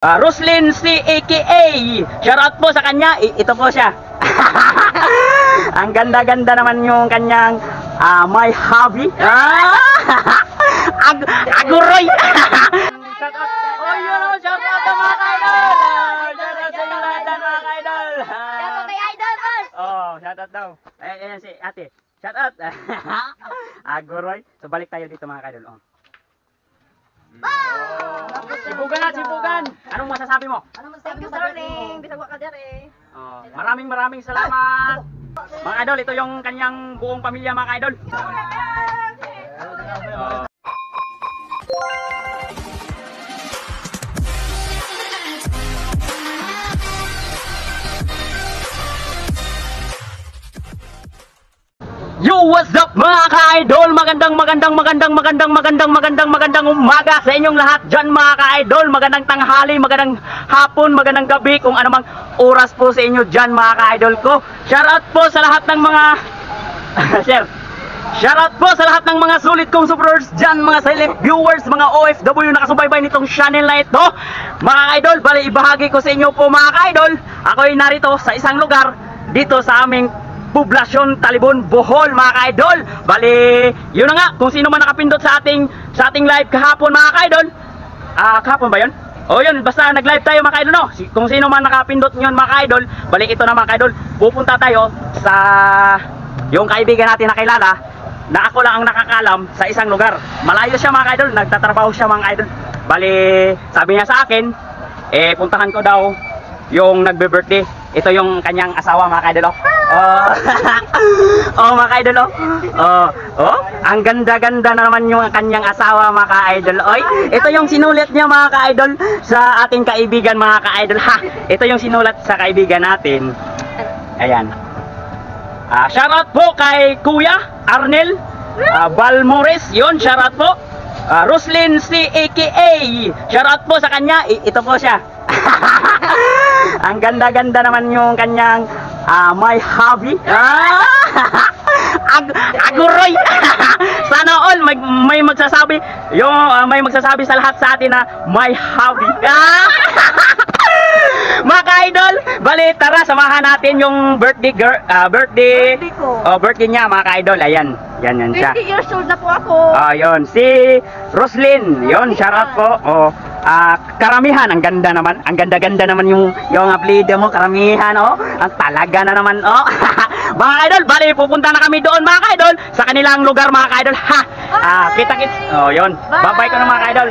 Roslyn C. aka shoutout po sa kanya. Ito po siya. Ang ganda-ganda naman yung kanyang my hobby. Aguroy. Shoutout. Oh, yun o. Shoutout sa mga idol. Shoutout sa inyo lahat mga idol. Shoutout kay Idol, boss. Oh, shoutout daw. Ayan si ate. Shoutout. Aguroy. So balik tayo dito mga idol. Oh. Sibugan na, sibugan. Anong masasabi mo? Thank you, darling. Bisag ka dere. Maraming salamat. Mga idol, ito yung kanyang buong pamilya mga idol. Yo, what's up mga ka-idol? Magandang umaga sa inyong lahat dyan mga ka-idol. Magandang tanghali, magandang hapon, magandang gabi, kung anumang oras po sa inyo dyan mga ka-idol ko. Shoutout po sa lahat ng mga shoutout po sa lahat ng mga sulit kong supporters dyan, mga silent viewers, mga OFW na kasubaybay nitong channel na ito. Mga ka-idol, bali ibahagi ko sa inyo po mga ka-idol. Ako'y narito sa isang lugar dito sa aming Poblasyon Talibon, Bohol mga ka-idol. Bali, yun na nga, kung sino man nakapindot sa ating live kahapon mga ka-idol. Kahapon ba yun? O yun, basta nag-live tayo mga ka-idol, no? Kung sino man nakapindot yun mga ka-idol, bali ito na mga ka-idol, pupunta tayo sa yung kaibigan natin na kilala, na ako lang ang nakakalam sa isang lugar. Malayo siya mga ka-idol, nagtatrabaho siya mga ka-idol. Bali, sabi niya sa akin, puntahan ko daw yung nagbe-birthday. Ito yung kanyang asawa mga ka-idol. Mga ka-idol. Ang ganda-ganda na naman yung kanyang asawa mga ka-idol. Ito yung sinulat niya mga ka-idol sa ating kaibigan mga ka-idol. Ito yung sinulat sa kaibigan natin. Ayan. Shoutout po kay Kuya Arnel Balmores. Yun, shoutout po. Roslyn C. aka shoutout po sa kanya. Ito po siya. Ang ganda-ganda naman yung kanyang my hobby. Aguroy. Sana all may magsasabi may magsasabi sa lahat sa atin na my hobby. Mga ka-idol, bali tara samahan natin yung birthday niya mga ka-idol. Ayan siya. 20 years old na po ako. Yun si Roslyn. Yun, shoutout po. Karamihan, ang ganda naman. Ang ganda-ganda naman yung apelyido mo, karamihan, ang talaga na naman, mga idol, bali pupunta na kami doon mga idol sa kanilang lugar mga idol. Kita-kits. Yun. Bye-bye ko na mga idol.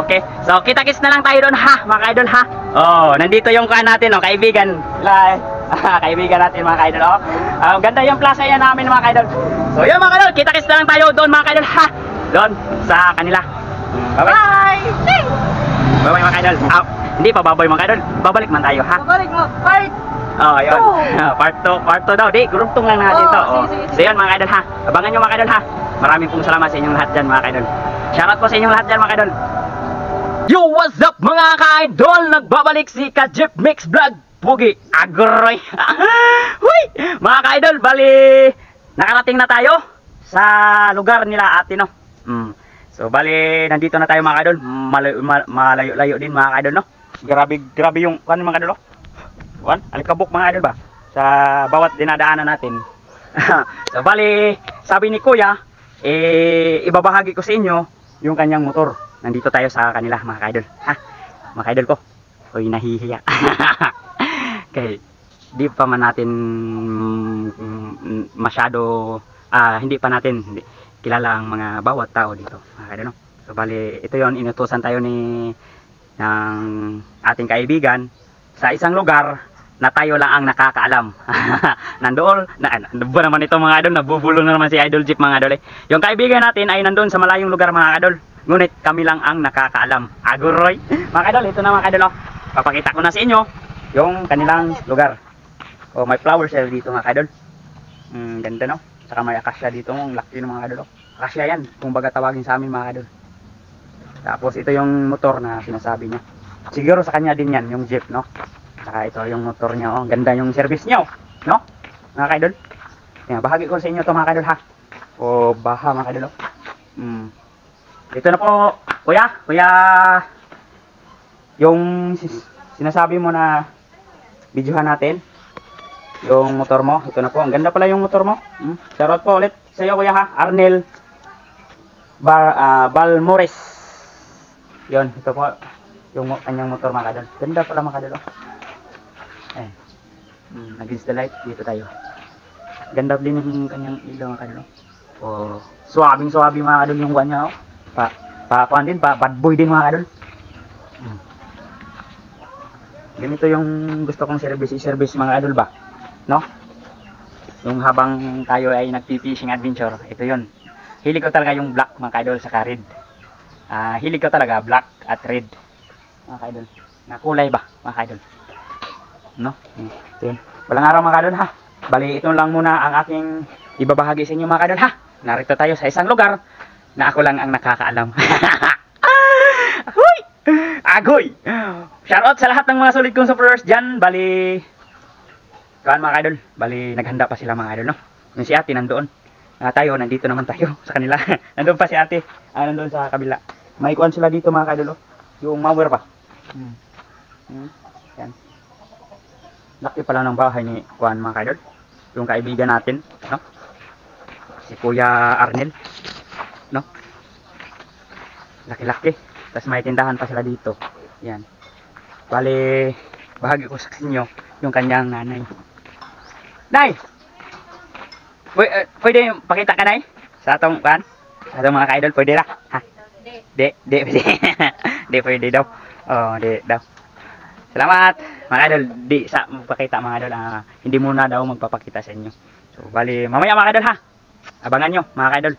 Okay. So kita-kits na lang tayo doon mga idol nandito yung natin, kaibigan. Kaibigan natin mga idol. Ganda yung plaza yan namin mga idol. So yun mga idol, kita-kits na lang tayo doon mga idol doon sa kanila. Bye-bye. Bye-bye mga idol. Hindi pa baboy mga idol. Babalik man tayo Babalik mo. Part yun. Part 2 daw. Di, gruntong lang natin to. So yun mga idol abangan nyo mga idol Maraming pong salamat sa inyong lahat dyan mga idol. Shoutout po sa inyong lahat dyan mga idol. Yo, what's up mga ka-idol? Nagbabalik si Ka-Jeep Mix Vlog Pugi Agroy. Mga ka-idol, bali nakarating na tayo sa lugar nila ate So bali nandito na tayo mga ka-idol. Malayo-layo din mga ka-idol Grabe yung mga ka-idol alikabok mga ka-idol ba sa bawat dinadaanan natin. So bali sabi ni Kuya ibabahagi ko sa inyo yung kanyang motor. Nandito tayo sa kanila mga ka-idol. Mga ka-idol ko. Nahihiya. Okay, di pa man natin masyado hindi pa natin kilala ang mga bawat tao dito mga ka-idol So bali ito yon, inutusan tayo ng ating kaibigan sa isang lugar na tayo lang ang nakakaalam. Nandoon naman ito mga idol, nabubulo na naman si Idol Jeep mga idol. Yung kaibigan natin ay nandoon sa malayong lugar mga idol, ngunit kami lang ang nakakaalam. Aguroy. Mga idol, ito na mga idol papakita ko na sa inyo yung kanilang lugar. May flower shell dito mga idol. Ganda saka may akasya dito, ang laki ng mga idol. Akasya yan, kung baga tawagin sa amin mga idol. Tapos ito yung motor na sinasabi niya. Siguro sa kanya din yan, yung jeep Saka ito yung motor niya, ganda yung service niya, mga ka-idol. Bahagi ko sa inyo to mga ka-idol baha mga ka-idol. Ito na po, kuya yung sinasabi mo na videohan natin, yung motor mo, ito na po. Ang ganda pala yung motor mo. Shoutout po ulit sa iyo, kuya ha. Arnel Balmores. Yun, ito po. Yung kanyang motor, mga kadol. Ganda pala, mga kadol. Eh, against the light, dito tayo. Ganda din yung kanyang ilaw, mga kadol. Oh, suwabing-suwabi, mga kadol, yung kanya. Oh. Kuan din, bad boy din, mga kadol. Ganito yung gusto kong service mga idol ba, no? Yung habang tayo ay nagpi-fishing adventure, ito yon. Hilig ko talaga yung black, mga idol, sa red. Hilig ko talaga black at red, mga idol. Na kulay ba, mga idol, no? Ito yun. Walang araw, mga idol ha. Bali, ito lang muna ang aking ibabahagi sa inyo, mga idol ha. Narito tayo sa isang lugar na ako lang ang nakakaalam. Huy! Agoy! Shoutout sa lahat ng mga solid kong supporters dyan. Bali, kaan mga idol, bali naghanda pa sila, mga idol, no? Yung si ate nandoon. Tayo, nandito naman tayo sa kanila. Nandoon pa si ate, nandoon sa kabila. May kuan sila dito, mga idol, oh. Yung mower pa. Yan. Laki pala ng bahay ni kuan, mga idol. Yung kaibigan natin, no? Si Kuya Arnel, no? Laki-laki. Tapos may tindahan pa sila dito. Yan. Bali, bahagi ko sa inyo yung kanyang nanay. Nay! Pwede pakita ka, Nay? Sa atong kan? Sa atong mga ka-idol, pwede ra? Ha? Di pwede. Di pwede daw. Oh, di daw. Salamat, mga idol. Di sa magpakita, mga idol. Hindi muna daw magpapakita sa inyo. So, bali, mamaya, mga idol, ha? Abangan nyo, mga idol.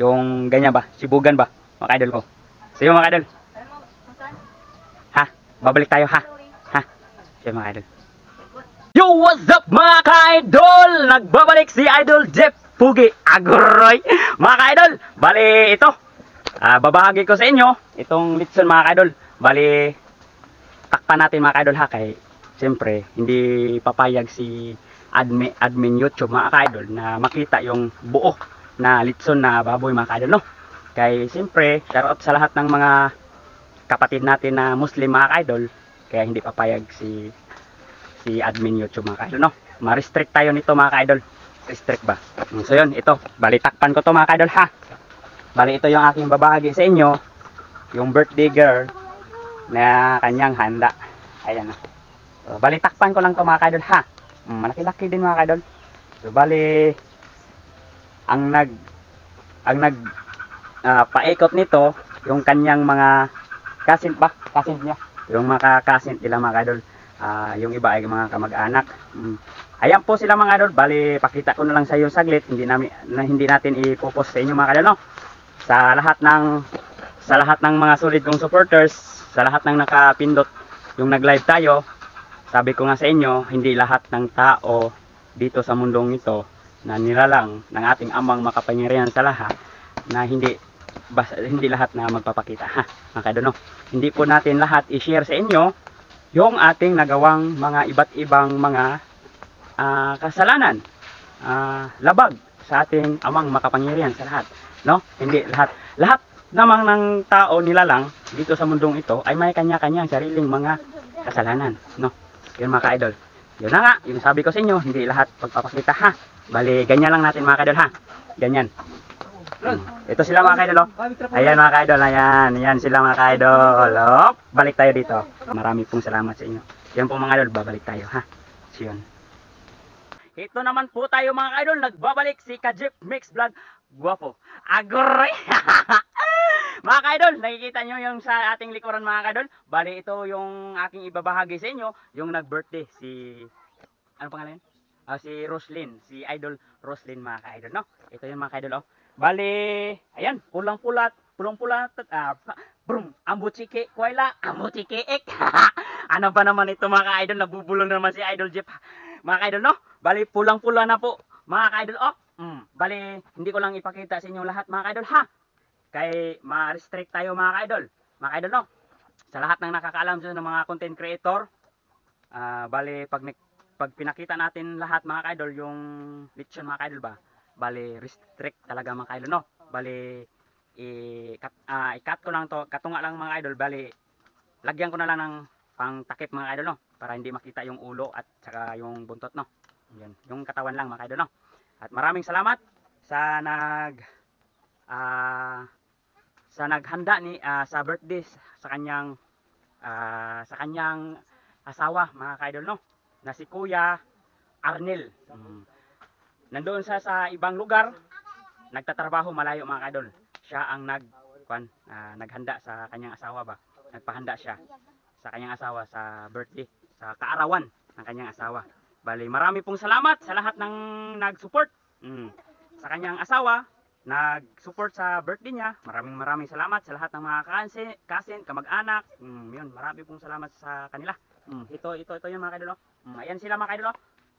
Yung ganyan ba? Sibugan ba? Mga idol ko. So, yung mga idol. Ha? Babalik tayo, ha? Ha? So, mga idol. Yo, what's up, mga ka-idol? Nagbabalik si Idol Jeff Pugi Aguroy. Mga ka-idol, bali ito. Babahagi ko sa inyo itong litson, mga ka-idol. Bali, takpan natin, mga ka-idol, ha? Kaya, siyempre, hindi papayag si admin YouTube, mga ka-idol, na makita yung buo na litson na baboy, mga ka-idol, no? Kaya, siyempre, shoutout sa lahat ng mga kapatid natin na Muslim, mga ka-idol. Kaya, hindi papayag si admin YouTube, mga ka-idol, no? Ma-restrict tayo nito, mga ka-idol. Restrict ba? So yun, ito. Bali, takpan ko to, mga ka-idol, ha? Bali, ito yung aking babahagi sa inyo. Yung birthday girl na kanyang handa. Ayan na. So, bali, takpan ko lang to, mga ka-idol, ha? Malaki-laki din, mga ka-idol. So, bali, ang paikot nito, yung kanyang mga kasint ba? Kasint niya. Yung mga kasint nila, mga ka-idol. Yung iba ay mga kamag-anak. Ayan po sila, mga idol. Bali, pakita ko na lang sa iyo saglit. Hindi natin ipopost sa inyo, mga idol, no? Sa lahat ng mga solid kong supporters, sa lahat ng nakapindot yung nag-live tayo, sabi ko nga sa inyo, hindi lahat ng tao dito sa mundong ito na nilalang ng ating amang makapangyarihan sa lahat na hindi lahat na magpapakita, ha, mga idol, no? Hindi po natin lahat i-share sa inyo yung ating nagawang mga iba't ibang mga kasalanan, labag sa ating amang makapangyarihan sa lahat, no? Hindi lahat namang ng tao nilalang dito sa mundong ito ay may kanya-kanyang sariling mga kasalanan, no? Yun, mga ka-idol. Yun na nga, yung sabi ko sa inyo, hindi lahat pagpapakita, ha. Bali, ganyan lang natin, mga ka-idol, ha. Ganyan. Ito sila, mga ka-idol, oh. Ayan, mga ka-idol, ayan sila, mga ka-idol. Oh, balik tayo dito. Marami pong salamat sa inyo. Yan po, mga idol, babalik tayo, ha. So, yun. Ito naman po tayo, mga ka-idol, nagbabalik si Kajip Mix Vlog. Guwapo. Agoy! Mga ka-idol, nakikita nyo yung sa ating likuran, mga ka-idol. Bali, ito yung aking ibabahagi sa inyo, yung nag-birthday, ano pangalan? Si Roslyn, si Idol Roslyn, mga ka-idol, no? Ito yung, mga ka-idol, oh. Bali, ayan, pulang-pulat, ambuchike, kuwaila, ambuchike, ano ba naman ito, mga ka-idol, nabubulong naman si Idol Jeff, mga ka-idol, no? Bali, pulang-pula na po, mga ka-idol, oh. Bali, hindi ko lang ipakita sa inyo lahat, mga ka-idol, ha? Kaya ma-restrict tayo, mga ka-idol, no? Sa lahat ng nakakaalam sa mga content creator, bali, pag pinakita natin lahat, mga ka-idol, yung lechon, mga ka-idol ba? Bali, restrict talaga, mga ka-idol, no? Bali, i-cut ko lang to, katunga lang mga idol, bali lagyan ko na lang ng pang takip mga idol, no, para hindi makita yung ulo at saka yung buntot, no. Yan, yung katawan lang mga idol, no. At maraming salamat sa naghanda ni sa birthday sa kanyang asawa mga idol, no, na si Kuya Arnel. Nandoon sa ibang lugar, nagtatrabaho malayo mga idol. Siya ang naghanda sa kanyang asawa ba. Nagpahanda siya sa kanyang asawa sa birthday, sa kaarawan ng kanyang asawa. Bali, marami pong salamat sa lahat ng nag-support sa kanyang asawa, nag-support sa birthday niya. Maraming salamat sa lahat ng mga kasin, kamag-anak. Yun, marami pong salamat sa kanila. Ito yung mga idol. Ayan sila mga idol.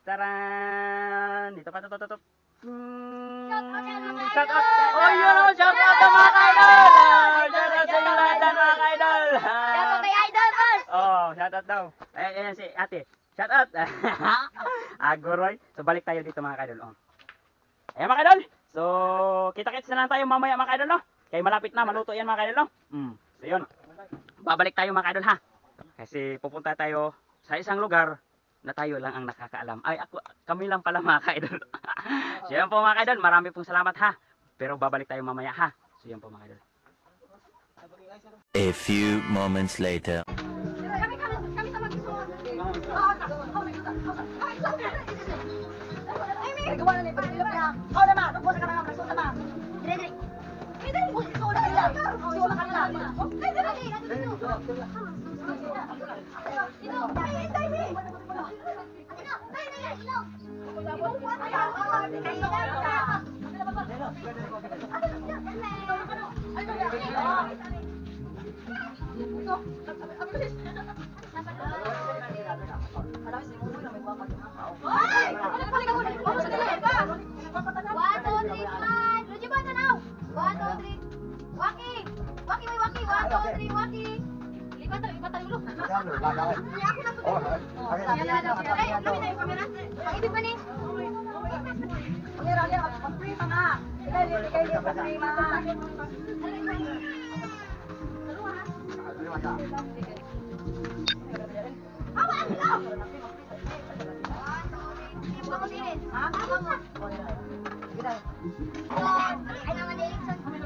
Taran! Dito pa to. Shout out! Oh, yun o! Shout out sa mga idol! Shout out sa inyo lahat ng mga idol! Shout out kay Idol first! Oh, shout out daw. Ayan si ate. Shout out! Agoroy. So, balik tayo dito mga idol. Ayan mga idol. So, kita-kits na lang tayo mamaya mga idol, no? Kaya malapit na, maluto yan mga idol, no? So, yun. Babalik tayo mga idol, ha? Kasi pupunta tayo sa isang lugar na tayo lang ang nakakaalam. Ay, kami lang pala mga idol. So, yan po mga idol. Marami pong salamat, ha? Pero babalik tayo mamaya, ha? So, yan po mga idol. A few moments later. Kami sa mag-isuon. Ay, gawa na ni pagdilap niya. Oh, naman. Tungkol sa kanang rason naman. Dire. Dire, isuon na nila. Isuon na kanila. Dire.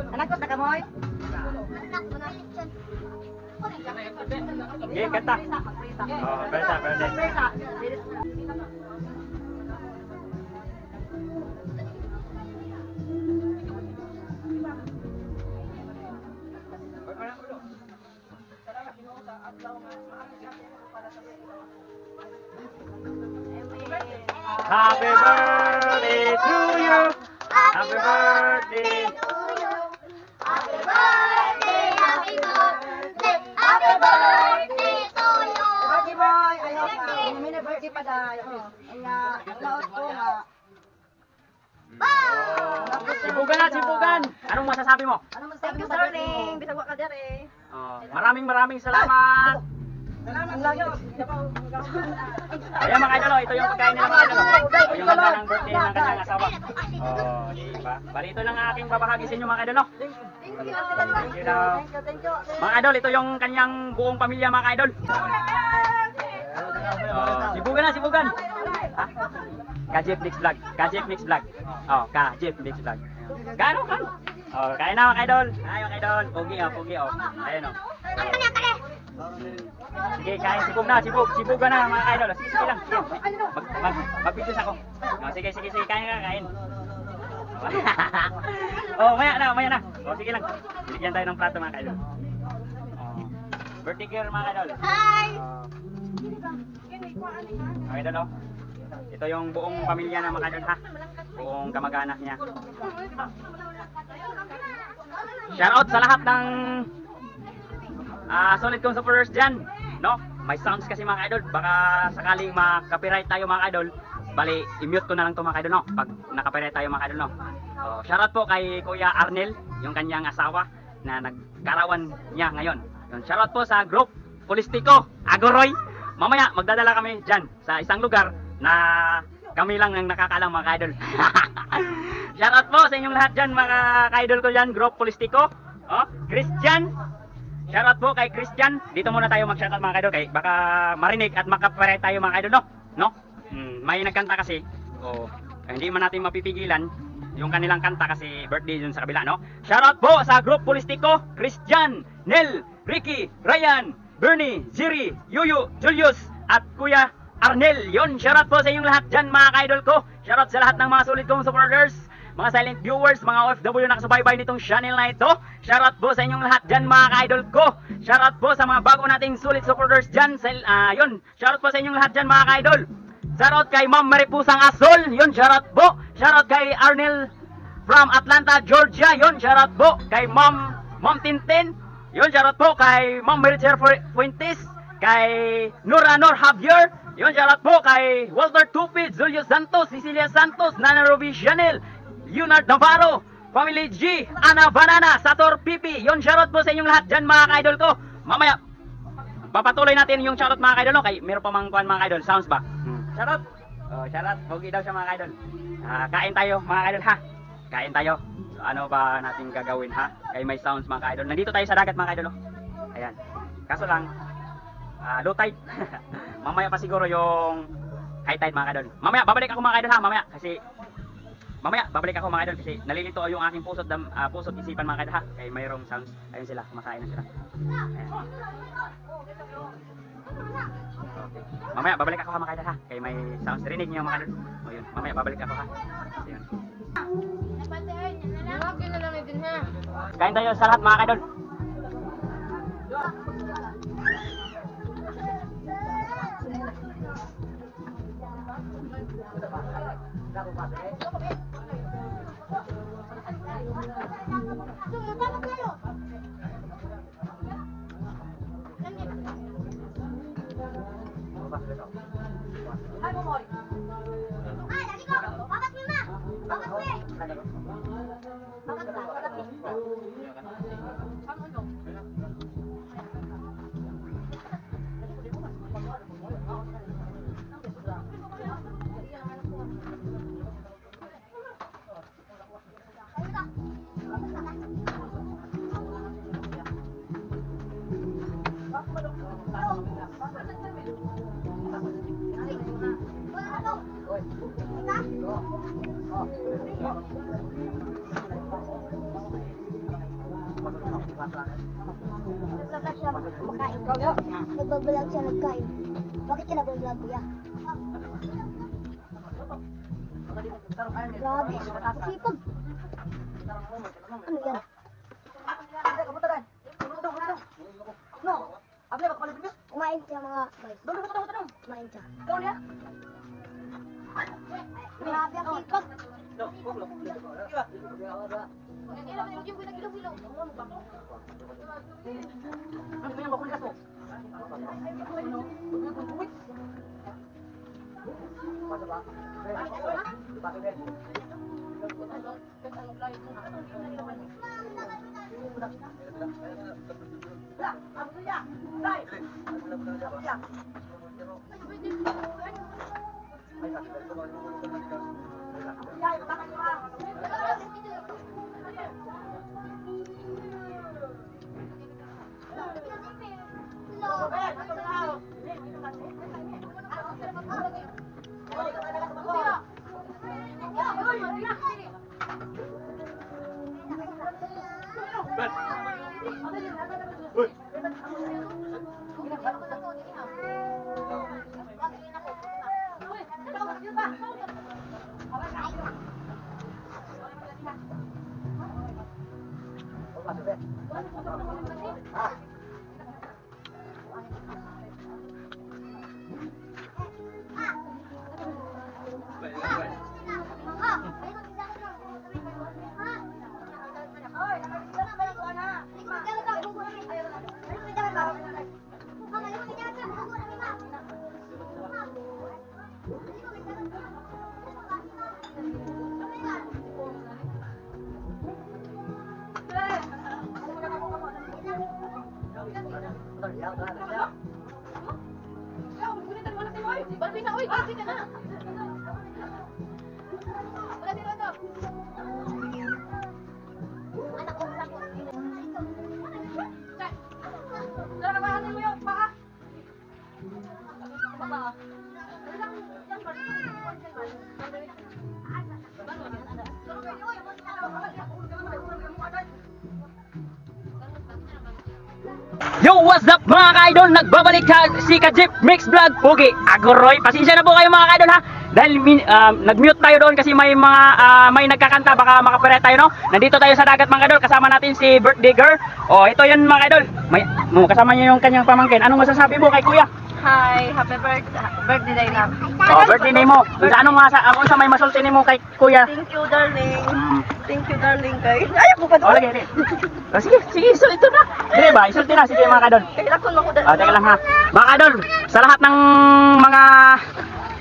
Anak ko sa kamoy. Okay, kanta. Oh, bersa. Happy birthday to you. Happy birthday. Happy birthday, happy birthday, happy birthday to you. Birthday boy, ayaw ka. Mini birthday pa dayo. Ang laot ko nga. Sibugan. Anong masasabi mo? Ano masasabi Thank mo you, sa birthday mo? darling. Bisag wa ka dire. Maraming salamat. Ang layo. Ayan mga idol, ito yung pagkain nila mga idol. Ito yung handa ng birthday ng kanyang asawa. Oh, diba? Bali ito lang ang aking babahagi sa inyo mga idol. Thank you. Thank you daw. Thank you. Mga idol, ito yung kanyang buong pamilya mga idol. Sibugan. Ha? Kajip Mix Vlog. Oh, Kajip Mix Vlog. Gano kan? Oh, kain na mga idol. Ay mga idol, pogi oh. Ayun oh. Sige, kain, sibugan na mga idol. Sige lang. Sige. Mag-videos ako. Oh, sige, kain. Oh, maya na. Oh, sige lang. Bigyan tayo ng plato mga idol. Oh. Birthday girl mga idol. Hi. Mga idol oh. Ito yung buong pamilya ng mga idol ha. Buong kamag-anak niya. Shoutout sa lahat ng solid kong supporters dyan, no? May sounds kasi mga idol, baka sakaling ma-copyright tayo mga idol, bali i-mute ko na lang to mga idol, no? Pag na-copyright tayo mga idol, no? So, shoutout po kay Kuya Arnel, yung kanyang asawa na nagkarawan niya ngayon. Yun, shoutout po sa group Polistiko, Agoroy. Mamaya magdadala kami dyan sa isang lugar na kami lang ang nakakaalam mga idol. Shoutout po sa inyong lahat dyan, mga ka-idol ko dyan, Group Polistiko. Oh, Christian. Shoutout po kay Christian. Dito muna tayo mag-shoutout mga ka-idol, kay baka marinig at makapare tayo mga ka-idol, no? No? May nagkanta kasi. Oh, hindi man natin mapipigilan yung kanilang kanta kasi birthday dun sa kabila, no? Shoutout po sa Group Polistiko, Christian, Nel, Ricky, Ryan, Bernie, Ziri, Yuyu, Julius, at Kuya Arnel. Yun, shoutout po sa inyong lahat dyan mga ka-idol ko. Shoutout sa lahat ng mga sulit kong supporters, mga silent viewers, mga OFW na nakasubaybay nitong channel na ito. Shoutout po sa inyong lahat dyan mga ka-idol ko. Shoutout po sa mga bago nating sulit supporters dyan. Yun, shoutout po sa inyong lahat dyan mga ka-idol. Shoutout kay Ma'am Maripusang Asol. Yun, shoutout po. Shoutout kay Arnel from Atlanta, Georgia. Yun, shoutout po kay Ma'am Tintin. Yun, shoutout po kay Ma'am Meritzer Fuentes. Kay Nor Javier. Yun, shoutout po kay Walter Tupid, Julio Santos, Cecilia Santos, Nana Ruby Chanel, Leonard Navarro, Family G, Ana Banana, Sator Pipi. Yun, shoutout po sa inyong lahat dyan mga ka-idol ko. Mamaya, papatuloy natin yung shoutout mga ka-idol, no? Kay meron pa mga kuhan mga ka-idol. Sounds ba? Shoutout. Oh, shoutout. Pogi daw siya mga ka-idol. Kain tayo mga ka-idol ha. Kain tayo. So, ano ba natin gagawin ha? Kay may sounds mga ka-idol. Nandito tayo sa dagat mga ka-idol. Oh. Ayan. Kaso lang, low tide. Mamaya pa siguro yung high tide mga ka-idol. Mamaya, babalik ako mga ka-idol ha. Mamaya, babalik ako mga ka-idol kasi nalilito yung aking puso't isipan mga ka-idol ha. Kay mayroong sounds. Ayun sila, kumakain na sila. Ayan. Okay. Mamaya, babalik ako ha mga ka-idol ha. Kay may sounds. Rinig niyo mga ka-idol. O yun, mamaya babalik ako ha. So, yun. Kain tayo sa lahat mga ka-idol. Nagbabalag siya nagkain. Bakit ka nagbabalag kuya? Grabe, sipag. Ano yan? No, kumain siya mga guys. Kumain siya. Grabe ang sipag. Barbie na, uy, kasi ka na. Wala din ano. Yo, what's up mga ka-idol? Nagbabalik si Kajip Mix Vlog Pogi Agoroy. Pasensya na po kayo mga ka-idol ha. Dahil nag-mute tayo doon kasi may mga may nagkakanta, baka makapirate tayo no. Nandito tayo sa dagat mga ka-idol, kasama natin si Birthday Girl. Oh, ito 'yan mga ka-idol. May kasama niya yung kanyang pamangkin. Anong masasabi mo kay Kuya? Hi, happy birthday na. Oh, birthday day mo. Anong sa may masulti nimo kay Kuya? Thank you, darling. Thank you, darling, kay. Ayaw ko pa Oh, lagi. Oh, sige, so ito na. Sige ba? Isulti na, sige mga ka-idol. Kailangan ko Oh, teka lang ha. Mga ka-idol, sa lahat ng mga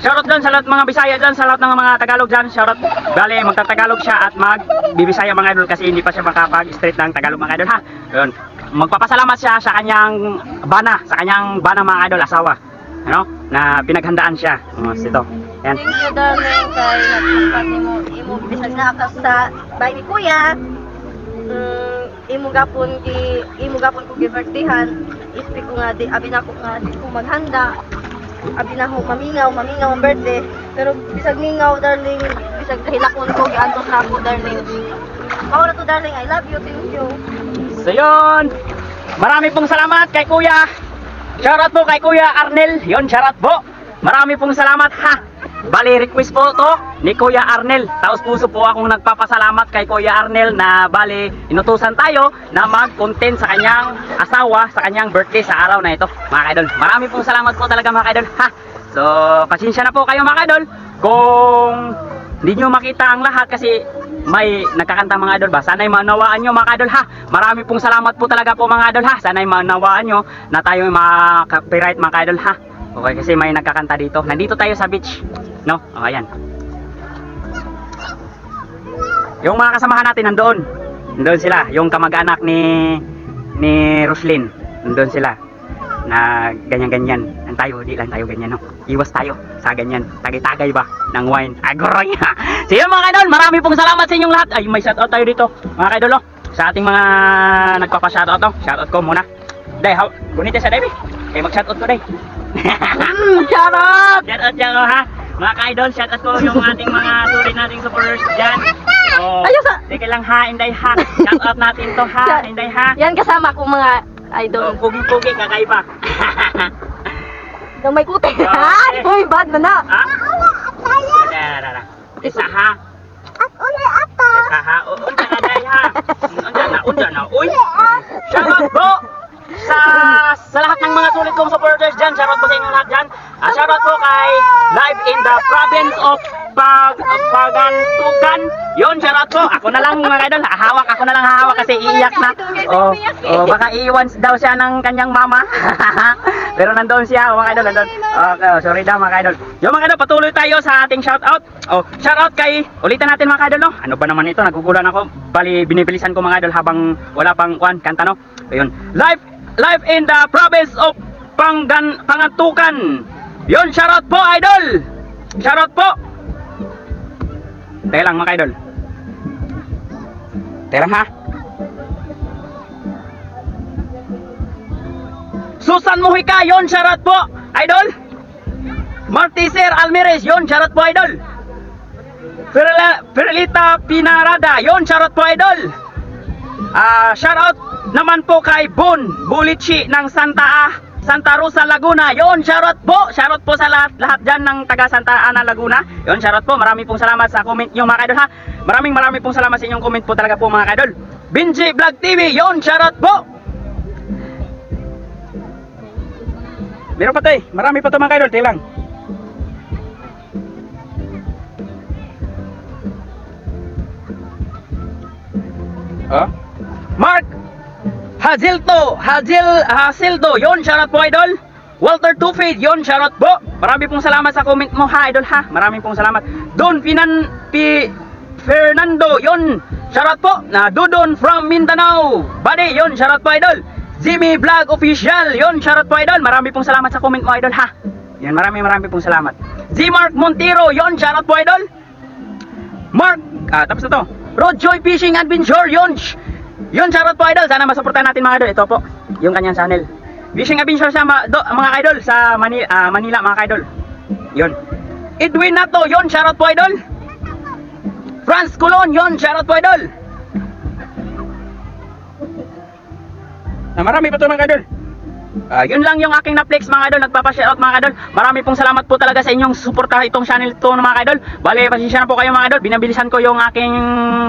shoutout dyan, sa lahat ng mga Bisaya dyan, sa lahat ng mga Tagalog dyan, shoutout. Bale, magtatagalog siya at magbibisaya mga idol kasi hindi pa siya makapag-straight ng Tagalog mga idol ha. Yun. Magpapasalamat siya sa kanyang bana mga idol, asawa. Ano? Na pinaghandaan siya. Ito. Yan. Thank you, darling, kay nagpapati mo. Imo, bisag na ka sa bahay ni Kuya. Imo gapon ko gi-birthdayhan. Ispi ko nga, abi na ko nga, di ko maghanda. Abi na ko mamingaw ang birthday. Pero bisag mingaw, darling, bisag kahilakon ko, giantos na ako, darling. Maura to, darling, I love you, thank you. So yun. Marami pong salamat kay Kuya. Shoutout po kay Kuya Arnel. Yun, shoutout po. Marami pong salamat ha. Bali, request po to ni Kuya Arnel. Taos puso po akong nagpapasalamat kay Kuya Arnel na bali, inutusan tayo na mag-content sa kanyang asawa sa kanyang birthday sa araw na ito mga ka-idol. Marami pong salamat po talaga mga ka-idol ha. So, pasensya na po kayo mga ka-idol kung hindi nyo makita ang lahat kasi may nagkakanta mga idol ba. Sana'y manawaan nyo mga idol ha. Marami pong salamat po talaga po mga idol ha. Sana'y manawaan nyo na tayo makaka-copyright mga idol ha. Okay, kasi may nagkakanta dito. Nandito tayo sa beach. No? O, ayan. Yung mga kasamahan natin nandoon. Nandoon sila. Yung kamag-anak ni Roslyn. Nandoon sila. Na ganyan-ganyan. Di lang tayo ganyan no. Iwas tayo sa ganyan. Tagay-tagay ba ng wine. Agoroy ha. So yun mga idol, marami pong salamat sa inyong lahat. Ay, may shoutout tayo dito mga idol sa ating mga nagpapa-shoutout no. Shoutout ko muna. Day, gunita sa Davey. Okay, mag-shoutout ko day. Shoutout! Shoutout dyan ha. Mga ka-idol, shoutout ko yung ating mga sulit nating supporters dyan. Oh, sige lang ha, Inday ha. Shoutout natin to ha, Inday ha. Yan kasama ko mga idol. Oh, pugi-pugi, kakaiba. Nang may kutin. Okay. Uy, bad na na. Ha? Isa ha. Isa ha. Unda na day ha. Unda na. Uy. Shoutout po sa lahat ng mga sulit kong supporters dyan. Shoutout po sa inyong lahat dyan. Shoutout po kay Live in the Province of Pagantukan. Yun, shoutout po. Ako na lang mga idol. Ako na lang hahawak kasi iiyak na. Baka iiwan daw siya ng kanyang mama. Pero nandoon siya mga idol. Nandoon. Okay, sorry daw mga idol. Yung mga idol, patuloy tayo sa ating shoutout. Shoutout kay, ulitan natin mga idol no. Ano ba naman ito? Nagugulan ako. Bali, binibilisan ko mga idol habang wala pang kanta no. Ayun. Live in the Province of Pagantukan. Yun, shoutout po idol. Shoutout po. Teka lang mga idol. Teka lang ha. Susan Mujica, yon shoutout po idol. Martiser Almirez, yon shoutout po idol. Perlita Pinarada, yon shoutout po idol. Shoutout naman po kay Bulichi ng Santa Rosa, Laguna. Yon, shoutout po sa lahat dyan ng taga Santa Ana, Laguna. Yon, shoutout po. Marami pong salamat sa comment nyo mga idol ha. Maraming pong salamat sa inyong comment po talaga po mga idol. Binji Vlog TV, yon, shoutout po. Meron pa tayo. Marami pa ito mga idol. Tilang. Mark Hasildo, yon, shoutout po idol. Walter Tufid, yon, shoutout po. Marami pong salamat sa comment mo ha idol ha. Marami pong salamat. Don Fernando, yon, shoutout po. Dudon from Mindanao, Bade, yon, shoutout po idol. Jimmy Vlog Official, yon, shoutout po idol. Marami pong salamat sa comment mo idol ha. Yan, marami pong salamat. G Mark Montero, yon, shoutout po idol. Mark, tapos na to. Road Joy Fishing Adventure, yon, shoutout po idol. Sana masuportahan natin mga idol. Ito po, yung kanyang channel. Fishing Adventure siya mga idol sa Manila mga idol. Yun. Edwin Nato, yon, shoutout po idol. Franz Colon, yon, shoutout po idol. Marami pa ito mga idol. Yun lang yung aking na-flex mga idol. Nagpapa-shoutout mga idol. Marami pong salamat po talaga sa inyong suporta itong channel to mga idol. Bale, pasensya na po kayo mga idol. Binabilisan ko yung aking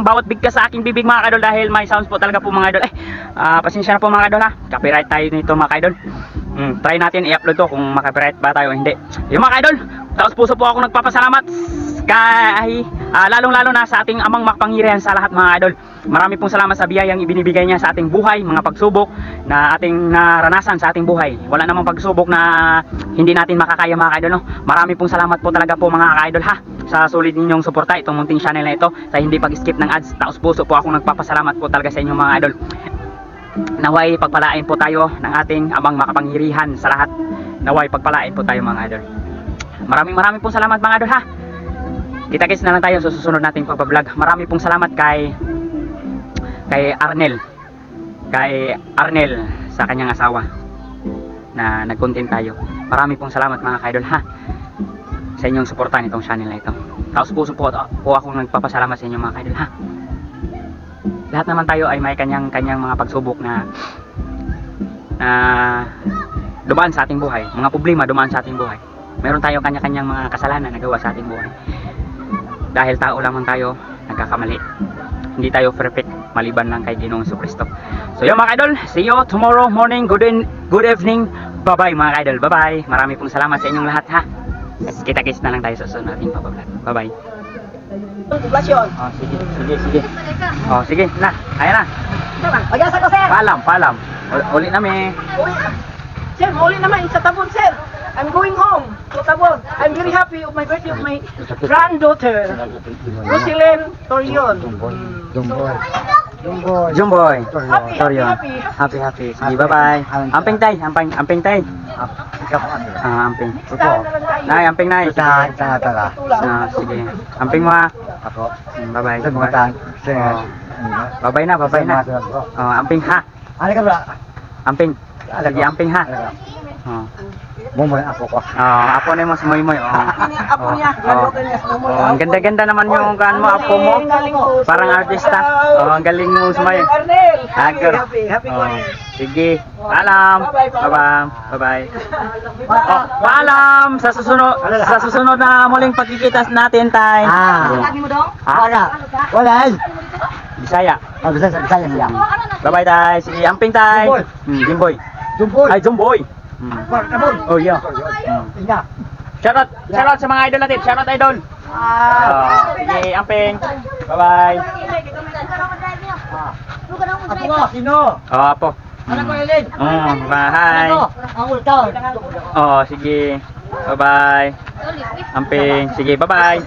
bawat bigkas sa aking bibig mga idol dahil may sounds po talaga po mga idol. Pasensya na po mga idol ha. Copyright tayo nito mga idol. Try natin i-upload to kung makapiright ba tayo o hindi. Yung mga idol, taos puso po ako nagpapasalamat kay lalong-lalo na sa ating amang makapangyarihan sa lahat mga idol. Marami pong salamat sa biyayang ibinibigay niya sa ating buhay, mga pagsubok na ating naranasan sa ating buhay. Wala namang pagsubok na hindi natin makakaya mga idol, no? Marami pong salamat po talaga po mga idol ha sa sulit ninyong suporta itong munting channel na ito, sa hindi pag-skip ng ads. Taos puso po ako nagpapasalamat po talaga sa inyo mga idol. Naway pagpalain po tayo ng ating amang makapangyarihan sa lahat. Naway pagpalain po tayo mga idol. Maraming pong salamat mga idol ha. Kita-kits na lang tayo sa susunod nating pagbablog. Marami pong salamat kay Arnel. Kay Arnel sa kanyang asawa na nag-content tayo. Marami pong salamat mga idol ha sa inyong suporta nitong channel na ito. Taos puso po ako nagpapasalamat sa inyo mga idol ha. Lahat naman tayo ay may kanyang mga pagsubok na dumaan sa ating buhay, mga problema dumaan sa ating buhay. Meron tayo kanya-kanyang mga kasalanan na gawa sa ating buhay. Dahil tao lamang tayo, nagkakamali. Hindi tayo perfect maliban lang kay Ginoong Jesucristo. So yun mga idol, see you tomorrow morning. Good evening. Bye-bye mga idol. Bye-bye. Marami pong salamat sa inyong lahat ha. Kita-kits na lang tayo sa susunod nating pagbablog. Bye-bye. Poblasyon. Oh, sige. Oh, sige na. Ayan na. Pag-asa ko, sir. Paalam. Uli na me. Sir, mauli naman sa Tabon, sir. I'm going home to Tabon. I'm very happy of my birthday of my granddaughter, Roselyn Torion. Jumboy. Happy. Happy. Sige, bye-bye. Amping tay. Amping. Amping. Nay, amping nay. Sige. Amping mo ha. Bye-bye. Bye-bye na. Amping ha. Amping. Sige, amping ha. Mumoy ako ko. Apo na mo si Moy. Apo niya. Ang ganda-ganda naman yung kan mo, apo mo. Parang artista. Ang galing mo sumay. Arnel. Happy. Sige. Paalam. Bye-bye. Paalam sa susunod na muling pagkikita natin tay. Lagi mo dong? Wala. Bisaya. Bisaya siya. Bye-bye tay. Sige, amping tay. Jimboy. Ay, Jumboy. Oh yeah. Shoutout sa mga idol natin. Shoutout idol. Sige, amping. Bye-bye. Ako, sino? Apo. Bye. Sige. Bye-bye. Amping. Sige, bye-bye.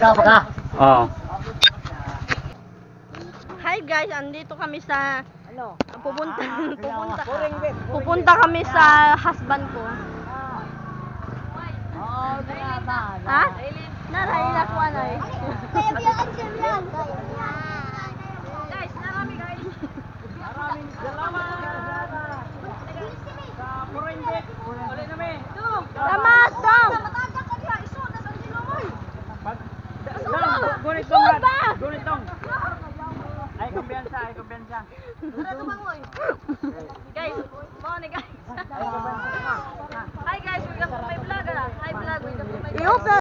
Hi guys, andito kami sa pupunta kami sa husband ko. Ha? Naray na ko anay. Guys, narami guys. Maraming salamat. Salamat, dong. Gunit dong. Ay kumpiyansa. Guys, morning guys. Hi guys, welcome to my vlog. Hi vlog, welcome to my vlog.